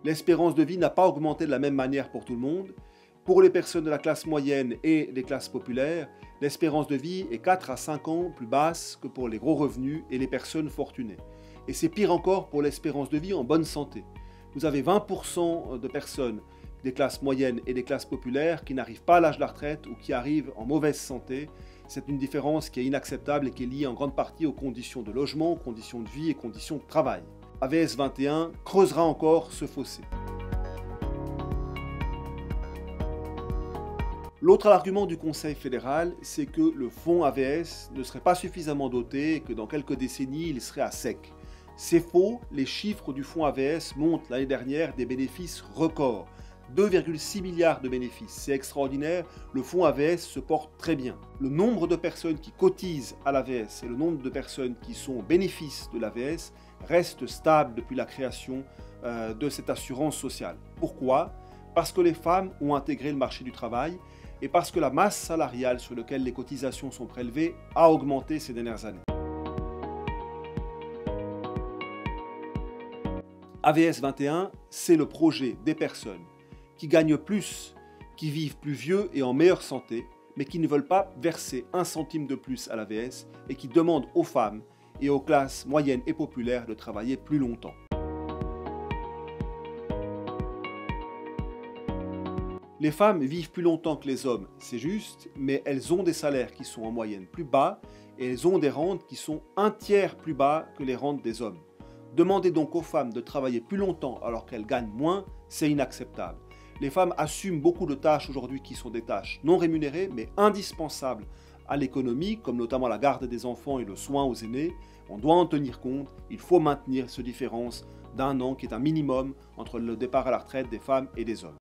L'espérance de vie n'a pas augmenté de la même manière pour tout le monde. Pour les personnes de la classe moyenne et des classes populaires, l'espérance de vie est 4 à 5 ans plus basse que pour les gros revenus et les personnes fortunées. Et c'est pire encore pour l'espérance de vie en bonne santé. Vous avez 20% de personnes des classes moyennes et des classes populaires qui n'arrivent pas à l'âge de la retraite ou qui arrivent en mauvaise santé. C'est une différence qui est inacceptable et qui est liée en grande partie aux conditions de logement, aux conditions de vie et conditions de travail. AVS 21 creusera encore ce fossé. L'autre argument du Conseil fédéral, c'est que le fonds AVS ne serait pas suffisamment doté et que dans quelques décennies, il serait à sec. C'est faux, les chiffres du fonds AVS montrent l'année dernière des bénéfices records. 2,6 milliards de bénéfices, c'est extraordinaire, le fonds AVS se porte très bien. Le nombre de personnes qui cotisent à l'AVS et le nombre de personnes qui sont au bénéfice de l'AVS reste stable depuis la création de cette assurance sociale. Pourquoi ? Parce que les femmes ont intégré le marché du travail et parce que la masse salariale sur laquelle les cotisations sont prélevées a augmenté ces dernières années. AVS 21, c'est le projet des personnes qui gagnent plus, qui vivent plus vieux et en meilleure santé, mais qui ne veulent pas verser un centime de plus à l'AVS et qui demandent aux femmes et aux classes moyennes et populaires de travailler plus longtemps. Les femmes vivent plus longtemps que les hommes, c'est juste, mais elles ont des salaires qui sont en moyenne plus bas et elles ont des rentes qui sont un tiers plus bas que les rentes des hommes. Demander donc aux femmes de travailler plus longtemps alors qu'elles gagnent moins, c'est inacceptable. Les femmes assument beaucoup de tâches aujourd'hui qui sont des tâches non rémunérées mais indispensables à l'économie, comme notamment la garde des enfants et le soin aux aînés. On doit en tenir compte, il faut maintenir cette différence d'1 an qui est un minimum entre le départ à la retraite des femmes et des hommes.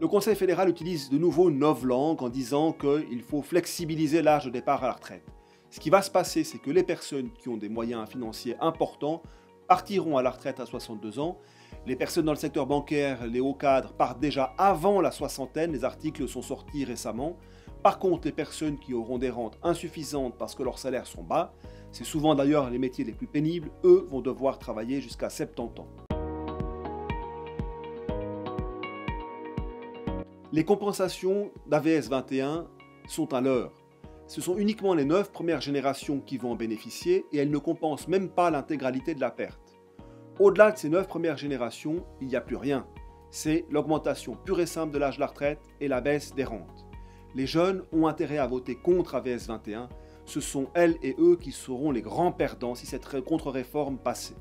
Le Conseil fédéral utilise de nouveau une novlangue en disant qu'il faut flexibiliser l'âge de départ à la retraite. Ce qui va se passer, c'est que les personnes qui ont des moyens financiers importants partiront à la retraite à 62 ans. Les personnes dans le secteur bancaire, les hauts cadres, partent déjà avant la soixantaine, les articles sont sortis récemment. Par contre, les personnes qui auront des rentes insuffisantes parce que leurs salaires sont bas, c'est souvent d'ailleurs les métiers les plus pénibles, eux vont devoir travailler jusqu'à 70 ans. Les compensations d'AVS 21 sont un leurre. Ce sont uniquement les 9 premières générations qui vont en bénéficier et elles ne compensent même pas l'intégralité de la perte. Au-delà de ces 9 premières générations, il n'y a plus rien. C'est l'augmentation pure et simple de l'âge de la retraite et la baisse des rentes. Les jeunes ont intérêt à voter contre AVS 21. Ce sont elles et eux qui seront les grands perdants si cette contre-réforme passait.